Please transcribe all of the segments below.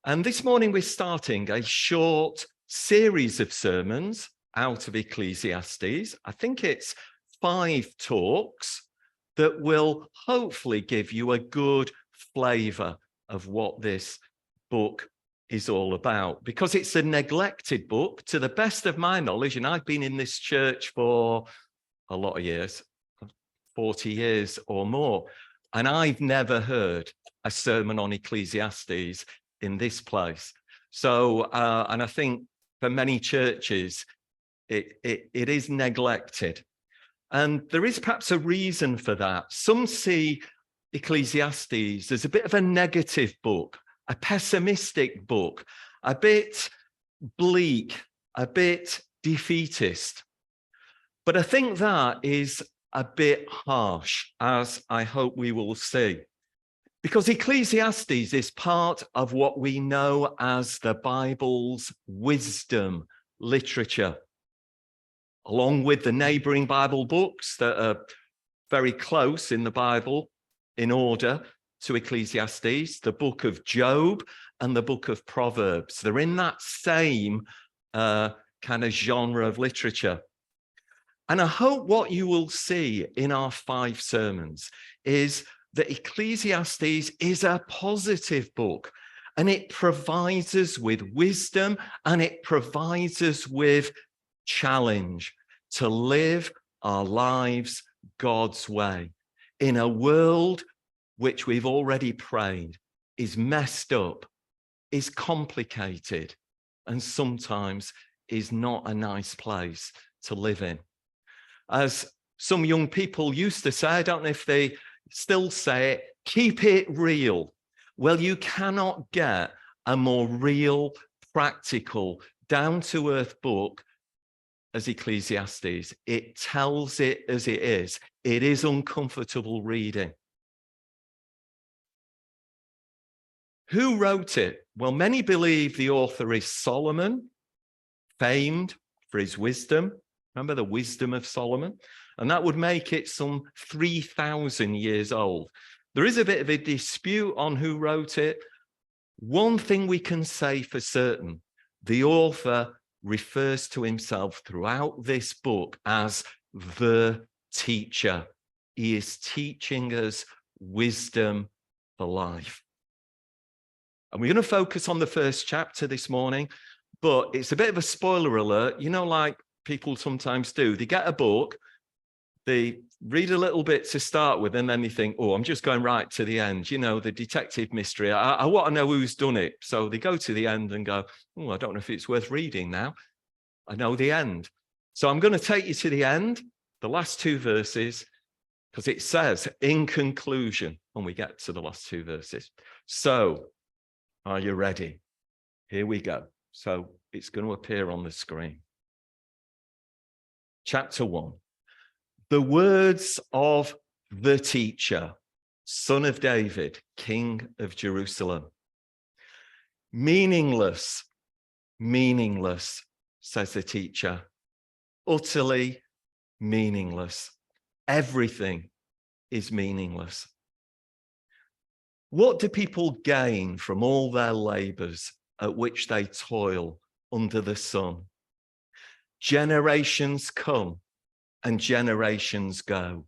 And this morning we're starting a short series of sermons out of Ecclesiastes. I think it's 5 talks that will hopefully give you a good flavour of what this book is all about, because it's a neglected book to the best of my knowledge, and I've been in this church for a lot of years, 40 years or more, and I've never heard a sermon on Ecclesiastes in this place. So, and I think for many churches, it is neglected. And there is perhaps a reason for that. Some see Ecclesiastes as a bit of a negative book, a pessimistic book, a bit bleak, a bit defeatist. But I think that is a bit harsh, as I hope we will see. Because Ecclesiastes is part of what we know as the Bible's wisdom literature, along with the neighboring Bible books that are very close in the Bible in order to Ecclesiastes, the book of Job and the book of Proverbs. They're in that same kind of genre of literature. And I hope what you will see in our 5 sermons is that Ecclesiastes is a positive book, and it provides us with wisdom, and it provides us with challenge to live our lives God's way in a world which we've already prayed is messed up, is complicated, and sometimes is not a nice place to live in. As some young people used to say, I don't know if they still say it, keep it real. Well, you cannot get a more real, practical, down-to-earth book as Ecclesiastes. It tells it as it is. It is uncomfortable reading. Who wrote it? Well, many believe the author is Solomon, famed for his wisdom. Remember the wisdom of Solomon? And that would make it some 3,000 years old. There is a bit of a dispute on who wrote it. One thing we can say for certain, the author refers to himself throughout this book as the teacher. He is teaching us wisdom for life. And we're going to focus on the first chapter this morning, but it's a bit of a spoiler alert. You know, like people sometimes do. They get a book, they read a little bit to start with, and then they think, oh, I'm just going right to the end. You know, the detective mystery. I want to know who's done it. So they go to the end and go, oh, I don't know if it's worth reading now. I know the end. So I'm going to take you to the end, the last 2 verses, because it says, in conclusion, when we get to the last 2 verses. So, are you ready? Here we go. So it's going to appear on the screen. Chapter 1. The words of the teacher, son of David, king of Jerusalem. Meaningless, meaningless, says the teacher. Utterly meaningless. Everything is meaningless. What do people gain from all their labors at which they toil under the sun? Generations come and generations go,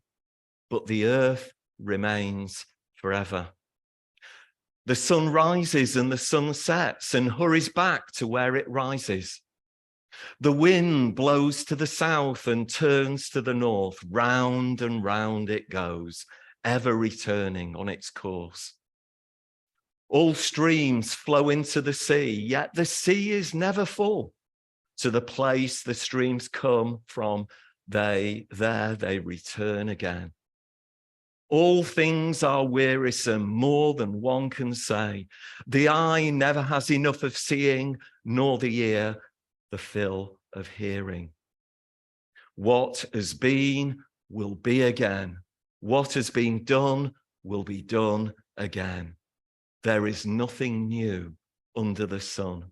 but the earth remains forever. The sun rises and the sun sets and hurries back to where it rises. The wind blows to the south and turns to the north. Round and round it goes, ever returning on its course. All streams flow into the sea, yet the sea is never full. To the place the streams come from, there they return again. All things are wearisome, more than one can say. The eye never has enough of seeing, nor the ear the fill of hearing. What has been will be again. What has been done will be done again. There is nothing new under the sun.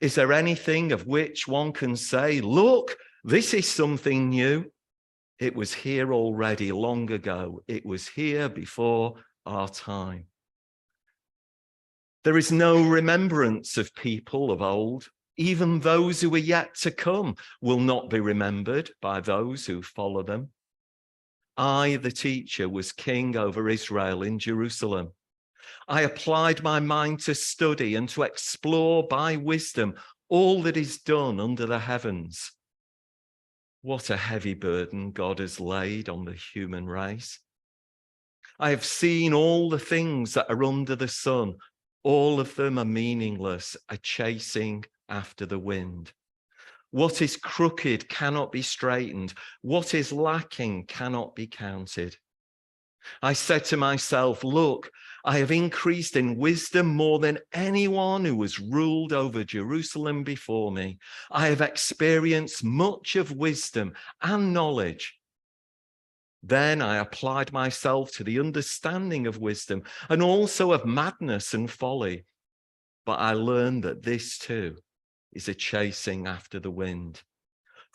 Is there anything of which one can say, look, this is something new? It was here already long ago. It was here before our time. There is no remembrance of people of old. Even those who are yet to come will not be remembered by those who follow them. I, the teacher, was king over Israel in Jerusalem. I applied my mind to study and to explore by wisdom all that is done under the heavens. What a heavy burden God has laid on the human race. I have seen all the things that are under the sun. All of them are meaningless, a chasing after the wind. What is crooked cannot be straightened. What is lacking cannot be counted. I said to myself, look, I have increased in wisdom more than anyone who has ruled over Jerusalem before me. I have experienced much of wisdom and knowledge. Then I applied myself to the understanding of wisdom and also of madness and folly. But I learned that this too is a chasing after the wind.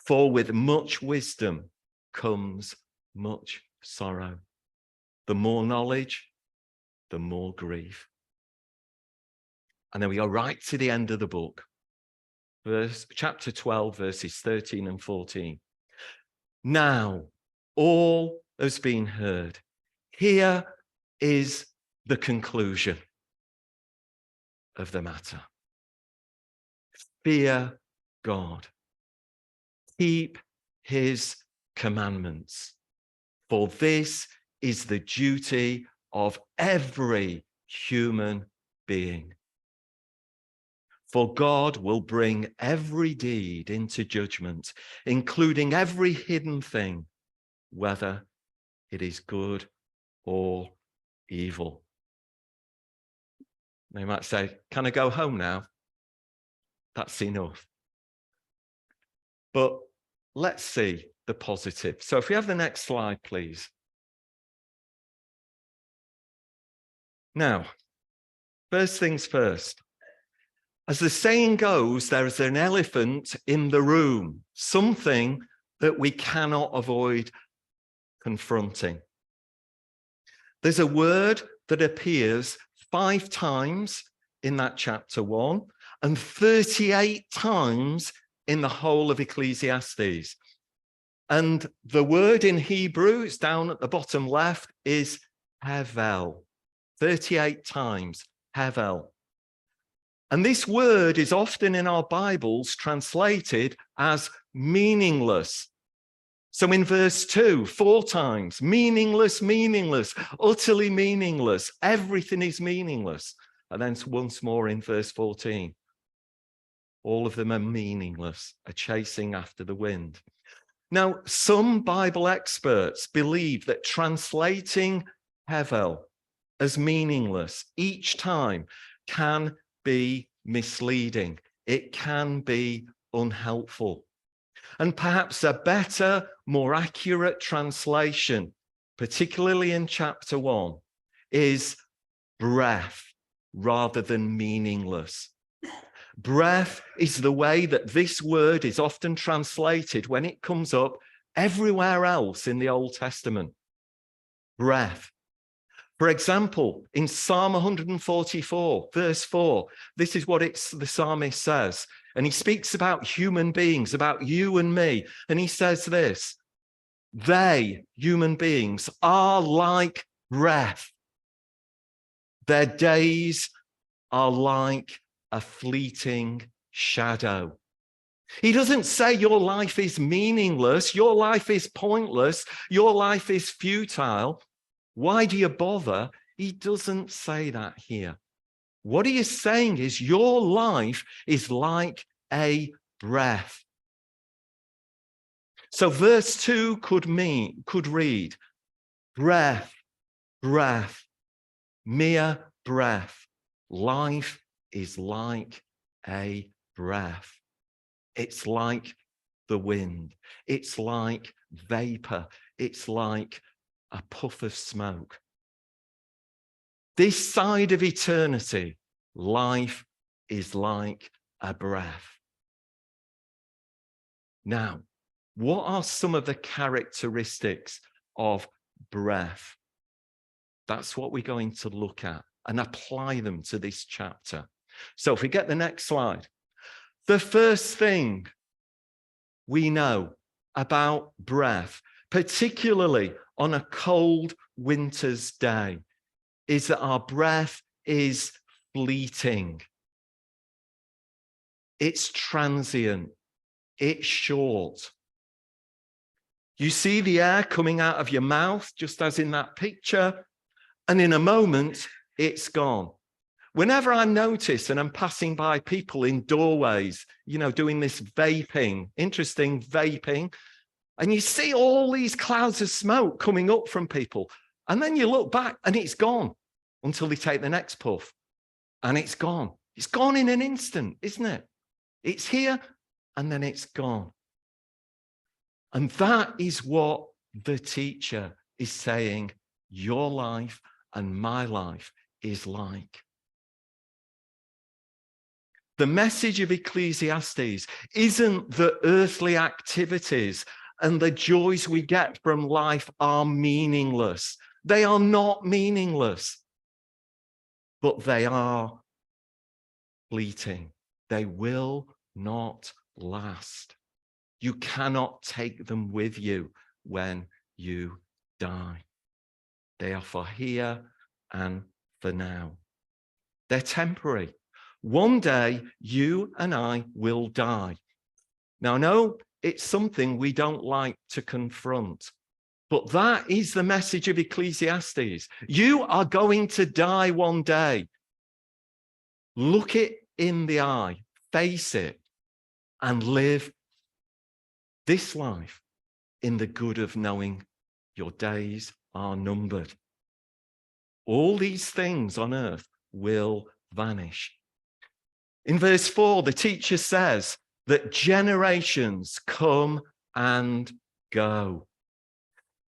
For with much wisdom comes much sorrow. The more knowledge, the more grief. And then we go right to the end of the book. Chapter 12, verses 13 and 14. Now, all has been heard. Here is the conclusion of the matter. Fear God. Keep his commandments. For this is the duty of every human being. For God will bring every deed into judgment, including every hidden thing, whether it is good or evil. They might say, can I go home now? That's enough. But let's see the positive. So if we have the next slide, please. Now, first things first. As the saying goes, there is an elephant in the room, something that we cannot avoid confronting. There's a word that appears 5 times in that chapter 1 and 38 times in the whole of Ecclesiastes. And the word in Hebrew, it's down at the bottom left, is hevel. 38 times, hevel. And this word is often in our Bibles translated as meaningless. So in verse 2, 4 times, meaningless, meaningless, utterly meaningless, everything is meaningless. And then once more in verse 14, all of them are meaningless, a chasing after the wind. Now, some Bible experts believe that translating hevel as meaningless each time can be misleading. It can be unhelpful. And perhaps a better, more accurate translation, particularly in chapter 1, is breath rather than meaningless. Breath is the way that this word is often translated when it comes up everywhere else in the Old Testament. Breath. For example, in Psalm 144, verse 4, this is what the psalmist says. And he speaks about human beings, about you and me. And he says this, they, human beings, are like breath. Their days are like a fleeting shadow. He doesn't say your life is meaningless, your life is pointless, your life is futile. Why do you bother? He doesn't say that here. What he is saying is your life is like a breath. So verse 2 could read, breath, breath, mere breath. Life is like a breath. It's like the wind. It's like vapor. It's like a puff of smoke. This side of eternity, life is like a breath. Now, what are some of the characteristics of breath? That's what we're going to look at and apply them to this chapter. So if we get the next slide, the first thing we know about breath, particularly on a cold winter's day, is that our breath is fleeting. It's transient. It's short. You see the air coming out of your mouth, just as in that picture, and in a moment, it's gone. Whenever I notice, and I'm passing by people in doorways, doing this vaping, interesting vaping, and you see all these clouds of smoke coming up from people, and then you look back and it's gone until they take the next puff, and it's gone. It's gone in an instant, isn't it? It's here, and then it's gone. And that is what the teacher is saying your life and my life is like. The message of Ecclesiastes isn't that earthly activities and the joys we get from life are meaningless. They are not meaningless, but they are fleeting. They will not last. You cannot take them with you when you die. They are for here and for now. They're temporary. One day, you and I will die. Now, I know it's something we don't like to confront, but that is the message of Ecclesiastes. You are going to die one day. Look it in the eye, face it, and live this life in the good of knowing your days are numbered. All these things on earth will vanish. In verse 4, the teacher says that generations come and go.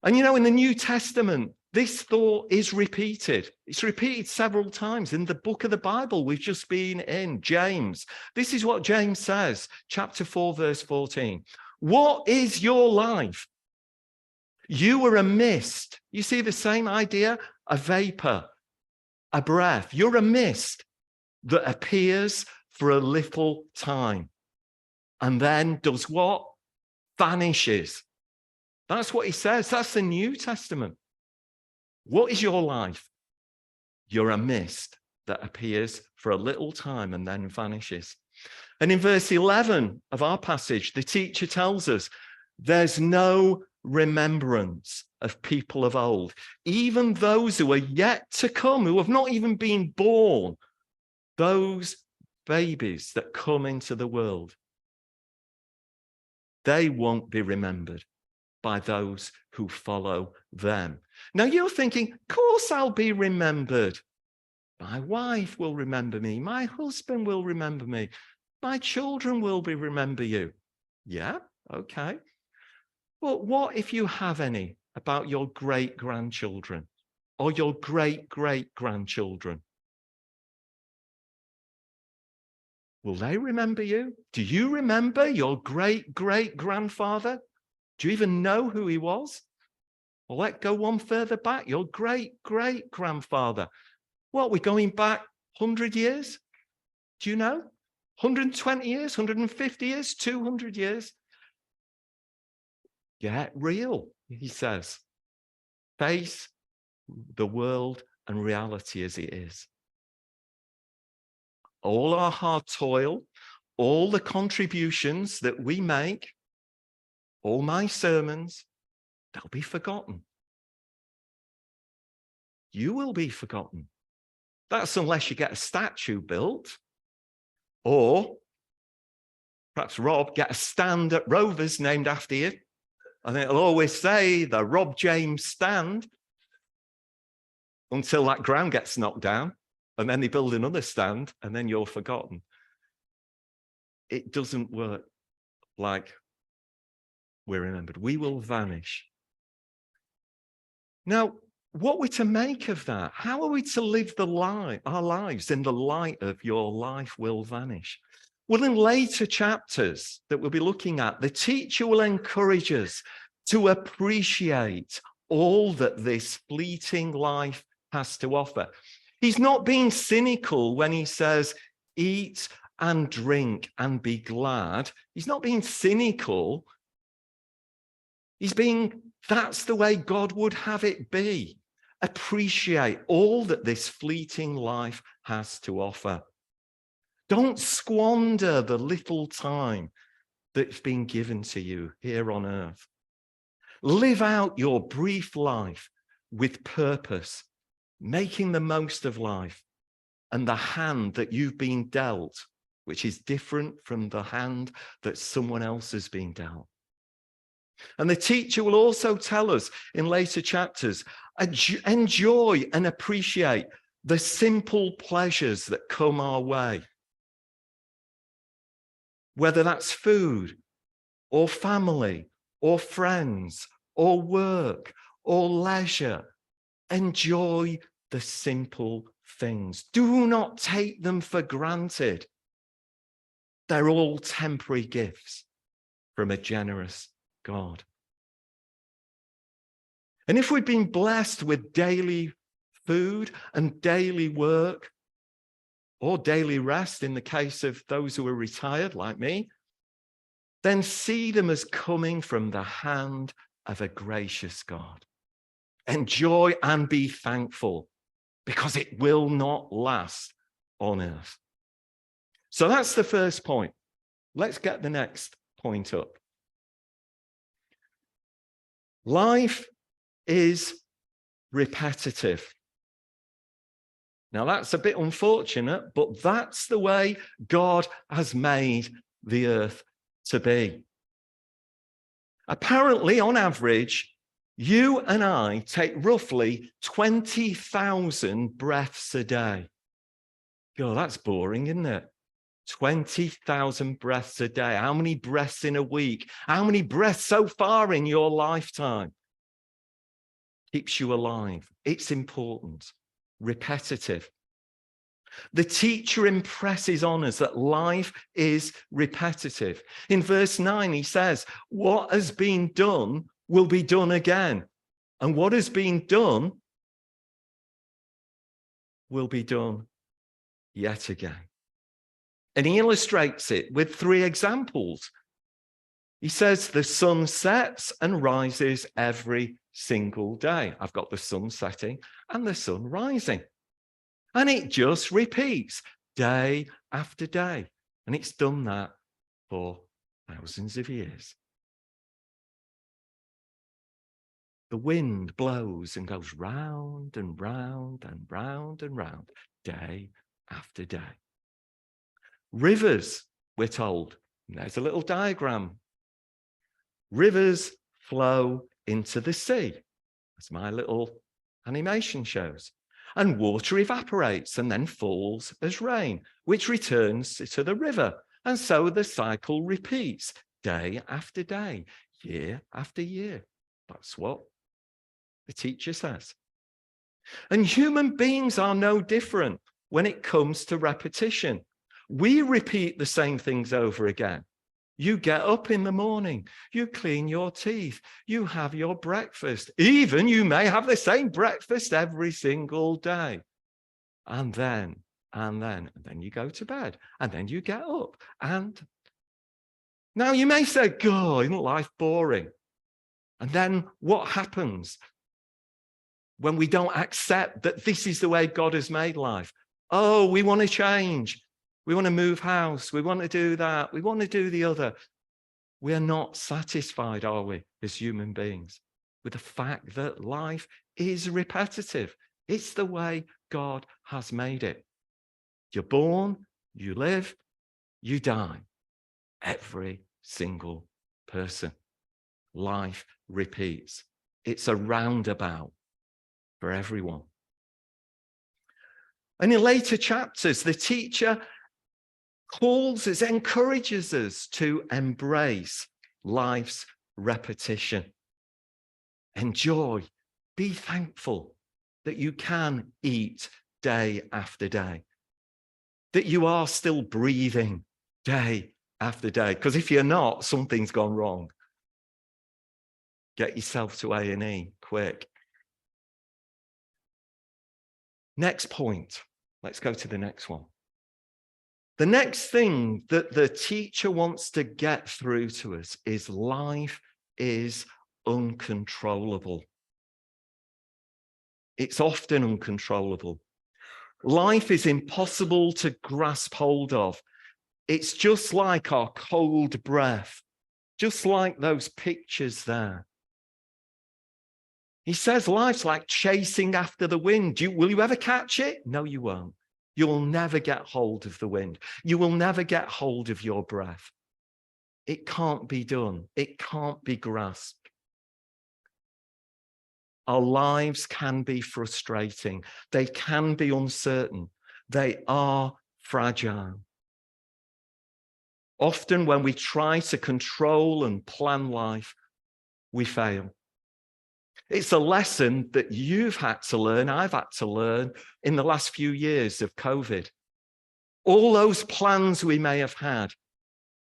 And in the New Testament, this thought is repeated. It's repeated several times in the book of the Bible we've just been in, James. This is what James says, chapter 4, verse 14. What is your life? You are a mist. You see the same idea? A vapor, a breath. You're a mist that appears for a little time and then does what? Vanishes. That's what he says. That's the New Testament. What is your life? You're a mist that appears for a little time and then vanishes. And in verse 11 of our passage, the teacher tells us there's no remembrance of people of old, even those who are yet to come, who have not even been born, those babies that come into the world. They won't be remembered by those who follow them. Now you're thinking, of course I'll be remembered. My wife will remember me. My husband will remember me. My children will remember you. Yeah, okay. But what if you have any about your great-grandchildren or your great-great-grandchildren? Will they remember you? Do you remember your great-great-grandfather? Do you even know who he was? Well, let's go one further back. Your great-great-grandfather. What, we're going back 100 years? Do you know? 120 years, 150 years, 200 years? Get real, he says. Face the world and reality as it is. All our hard toil, all the contributions that we make, all my sermons, they'll be forgotten. You will be forgotten. That's unless you get a statue built, or perhaps Rob, get a stand at Rovers named after you, and it'll always say the Rob James stand until that ground gets knocked down, and then they build another stand, and then you're forgotten. It doesn't work like we're remembered. We will vanish. Now, what we're to make of that? How are we to live our lives in the light of your life will vanish? Well, in later chapters that we'll be looking at, the teacher will encourage us to appreciate all that this fleeting life has to offer. He's not being cynical when he says, eat and drink and be glad. He's not being cynical. He's being, that's the way God would have it be. Appreciate all that this fleeting life has to offer. Don't squander the little time that's been given to you here on earth. Live out your brief life with purpose, making the most of life and the hand that you've been dealt, which is different from the hand that someone else has been dealt. And the teacher will also tell us in later chapters, enjoy and appreciate the simple pleasures that come our way. Whether that's food or family or friends or work or leisure, enjoy the simple things. Do not take them for granted. They're all temporary gifts from a generous God. And if we've been blessed with daily food and daily work, or daily rest in the case of those who are retired like me, then see them as coming from the hand of a gracious God. Enjoy and be thankful, because it will not last on earth. So that's the first point. Let's get the next point up. Life is repetitive. Now, that's a bit unfortunate, but that's the way God has made the earth to be. Apparently, on average, you and I take roughly 20,000 breaths a day. God, that's boring, isn't it? 20,000 breaths a day. How many breaths in a week? How many breaths so far in your lifetime? Keeps you alive. It's important. Repetitive. The teacher impresses on us that life is repetitive. In verse 9, he says, what has been done will be done again. And what has been done will be done yet again. And he illustrates it with 3 examples. He says the sun sets and rises every single day. I've got the sun setting and the sun rising. And it just repeats day after day. And it's done that for thousands of years. The wind blows and goes round and round and round and round, day after day. Rivers, we're told, there's a little diagram. Rivers flow into the sea, as my little animation shows. And water evaporates and then falls as rain, which returns to the river. And so the cycle repeats day after day, year after year. That's what the teacher says. And human beings are no different when it comes to repetition. We repeat the same things over again. You get up in the morning, you clean your teeth, you have your breakfast. Even you may have the same breakfast every single day. And then you go to bed, and then you get up. And now you may say, God, isn't life boring? And then what happens when we don't accept that this is the way God has made life? Oh, we want to change. We want to move house. We want to do that. We want to do the other. We are not satisfied, are we, as human beings, with the fact that life is repetitive. It's the way God has made it. You're born, you live, you die. Every single person. Life repeats. It's a roundabout for everyone. And in later chapters, the teacher calls us, encourages us to embrace life's repetition. Enjoy, be thankful that you can eat day after day, that you are still breathing day after day. Because if you're not, something's gone wrong. Get yourself to A&E quick. Next point. Let's go to the next one. The next thing that the teacher wants to get through to us is life is uncontrollable. It's often uncontrollable. Life is impossible to grasp hold of. It's just like our cold breath, just like those pictures there. He says life's like chasing after the wind. Will you ever catch it? No, you won't. You'll never get hold of the wind. You will never get hold of your breath. It can't be done. It can't be grasped. Our lives can be frustrating. They can be uncertain. They are fragile. Often when we try to control and plan life, we fail. It's a lesson that you've had to learn, I've had to learn in the last few years of COVID. All those plans we may have had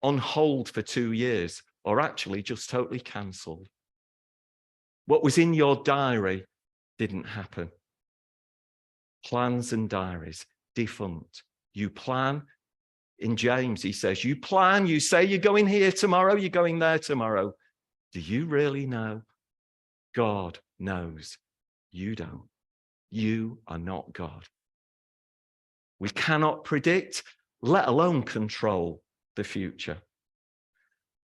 on hold for 2 years are actually just totally cancelled. What was in your diary didn't happen. Plans and diaries defunct. You plan. In James, he says, you plan, you say you're going here tomorrow, you're going there tomorrow. Do you really know? God knows. You don't. You are not God. We cannot predict, let alone control the future.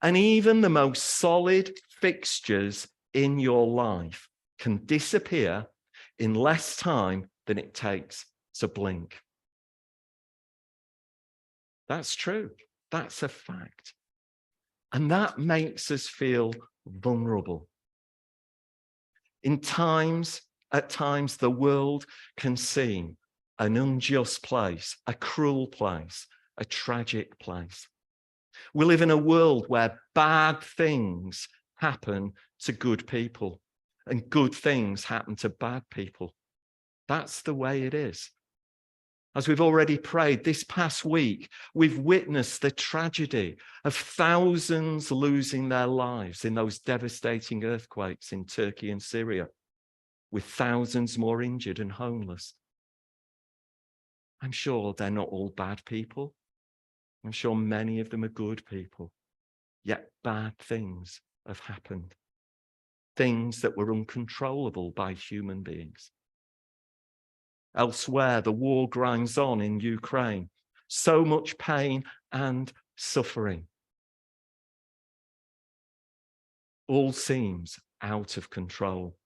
And even the most solid fixtures in your life can disappear in less time than it takes to blink. That's true. That's a fact. And that makes us feel vulnerable. At times, the world can seem an unjust place, a cruel place, a tragic place. We live in a world where bad things happen to good people and good things happen to bad people. That's the way it is. As we've already prayed, this past week, we've witnessed the tragedy of thousands losing their lives in those devastating earthquakes in Turkey and Syria, with thousands more injured and homeless. I'm sure they're not all bad people. I'm sure many of them are good people. Yet bad things have happened. Things that were uncontrollable by human beings. Elsewhere, the war grinds on in Ukraine. So much pain and suffering. All seems out of control.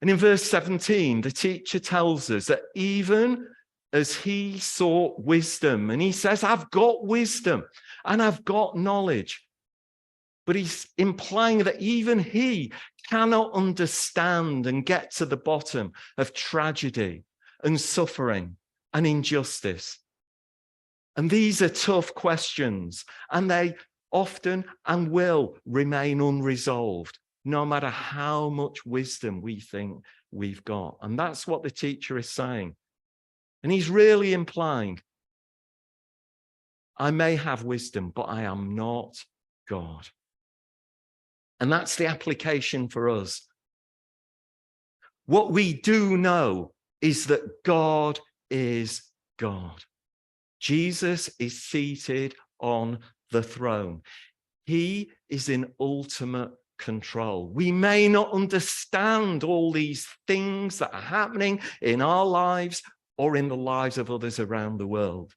And in verse 17, the teacher tells us that even as he sought wisdom, and he says, I've got wisdom and I've got knowledge. But he's implying that even he cannot understand and get to the bottom of tragedy and suffering and injustice. And these are tough questions, and they often and will remain unresolved, no matter how much wisdom we think we've got. And that's what the teacher is saying. And he's really implying, I may have wisdom, but I am not God. And that's the application for us. What we do know is that God is God. Jesus is seated on the throne. He is in ultimate control. We may not understand all these things that are happening in our lives or in the lives of others around the world.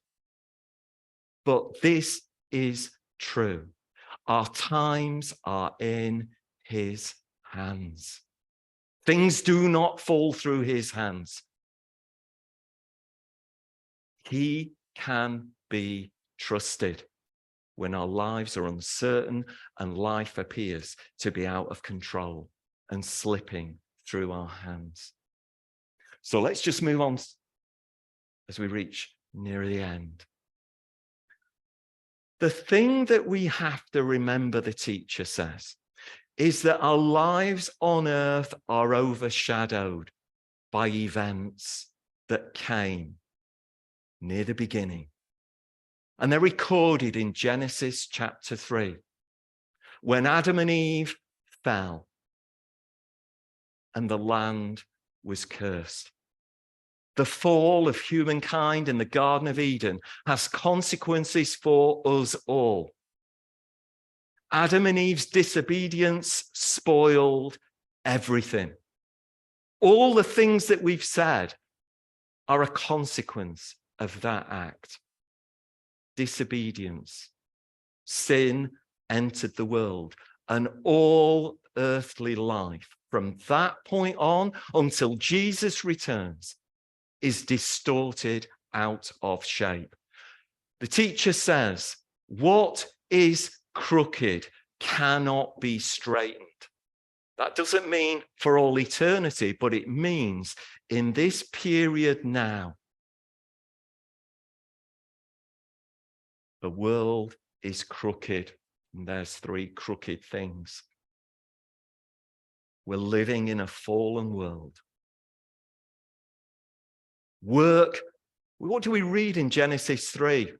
But this is true. Our times are in his hands. Things do not fall through his hands. He can be trusted when our lives are uncertain and life appears to be out of control and slipping through our hands. So let's just move on as we reach near the end. The thing that we have to remember, the teacher says, is that our lives on earth are overshadowed by events that came near the beginning. And they're recorded in Genesis chapter 3, when Adam and Eve fell and the land was cursed. The fall of humankind in the Garden of Eden has consequences for us all. Adam and Eve's disobedience spoiled everything. All the things that we've said are a consequence of that act. Disobedience, sin entered the world, and all earthly life from that point on until Jesus returns is distorted out of shape. The teacher says, what is crooked cannot be straightened. That doesn't mean for all eternity, but it means in this period now, the world is crooked, and there's three crooked things. We're living in a fallen world. Work, what do we read in Genesis 3?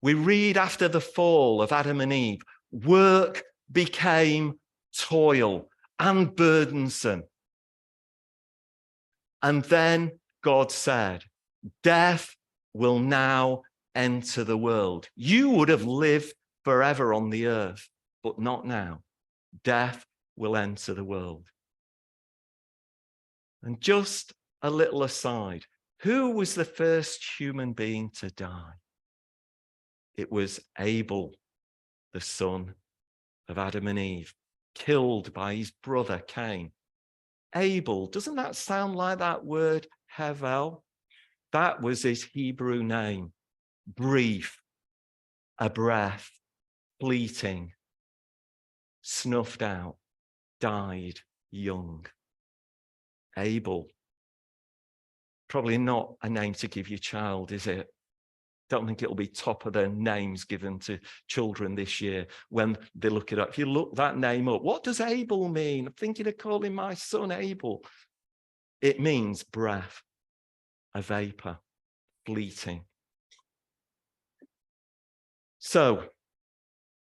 We read after the fall of Adam and Eve, work became toil and burdensome. And then God said, death will now enter the world. You would have lived forever on the earth, but not now. Death will enter the world. And just a little aside, who was the first human being to die? It was Abel, the son of Adam and Eve, killed by his brother Cain. Abel, doesn't that sound like that word Hevel? That was his Hebrew name. Brief, a breath, fleeting, snuffed out, died young. Abel. Probably not a name to give your child, is it? Don't think it'll be top of the names given to children this year when they look it up. If you look that name up, what does Abel mean? I'm thinking of calling my son Abel. It means breath, a vapor, fleeting. So,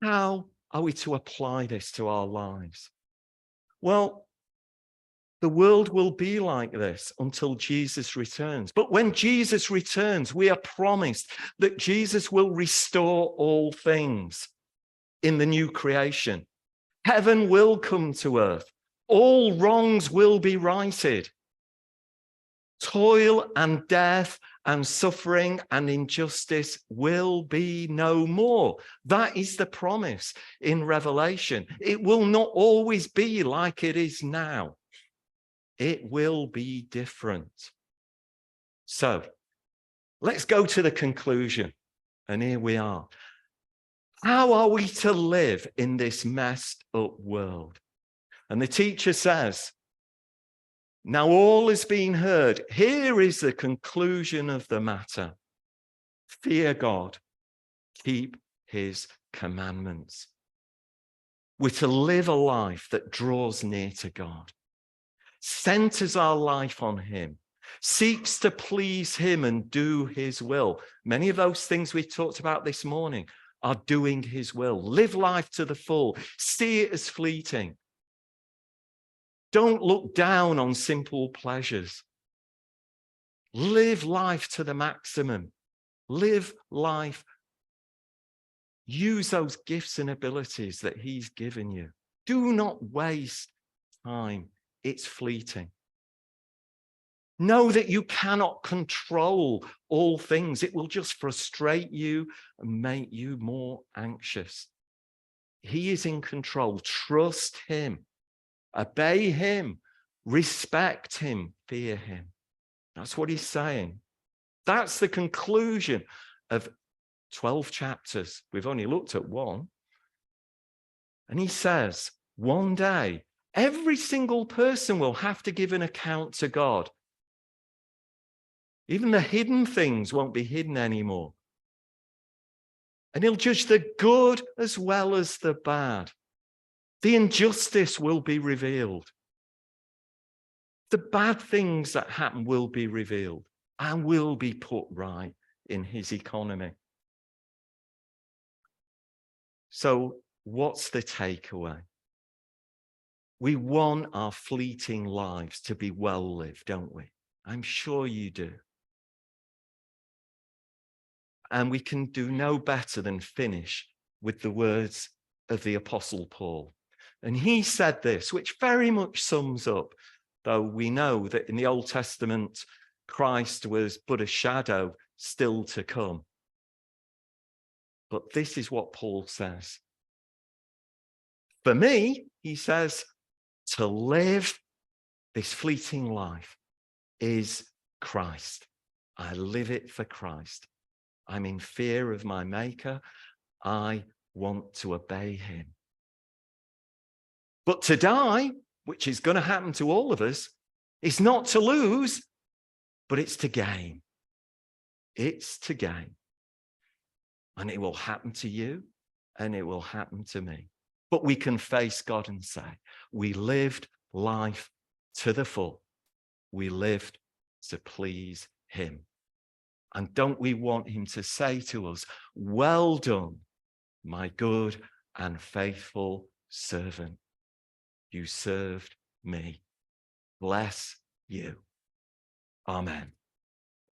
how are we to apply this to our lives? Well, the world will be like this until Jesus returns. But when Jesus returns, we are promised that Jesus will restore all things in the new creation. Heaven will come to earth. All wrongs will be righted. Toil and death and suffering and injustice will be no more. That is the promise in Revelation. It will not always be like it is now. It will be different. So let's go to the conclusion. And here we are. How are we to live in this messed up world? And the teacher says, now all has been heard. Here is the conclusion of the matter. Fear God, keep his commandments. We're to live a life that draws near to God, centers our life on him, seeks to please him and do his will. Many of those things we talked about this morning are doing his will. Live life to the full. See it as fleeting. Don't look down on simple pleasures. Live life to the maximum. Live life. Use those gifts and abilities that he's given you. Do not waste time. It's fleeting. Know that you cannot control all things. It will just frustrate you and make you more anxious. He is in control. Trust him. Obey him. Respect him. Fear him. That's what he's saying. That's the conclusion of 12 chapters. We've only looked at one. And he says, one day, every single person will have to give an account to God. Even the hidden things won't be hidden anymore. And he'll judge the good as well as the bad. The injustice will be revealed. The bad things that happen will be revealed and will be put right in his economy. So what's the takeaway? We want our fleeting lives to be well lived, don't we? I'm sure you do. And we can do no better than finish with the words of the Apostle Paul. And he said this, which very much sums up, though we know that in the Old Testament, Christ was but a shadow still to come. But this is what Paul says. For me, he says, to live this fleeting life is Christ. I live it for Christ. I'm in fear of my Maker. I want to obey him. But to die, which is going to happen to all of us, is not to lose, but it's to gain. It's to gain. And it will happen to you, and it will happen to me. But we can face God and say, we lived life to the full. We lived to please him. And don't we want him to say to us, well done, my good and faithful servant. You served me. Bless you. Amen.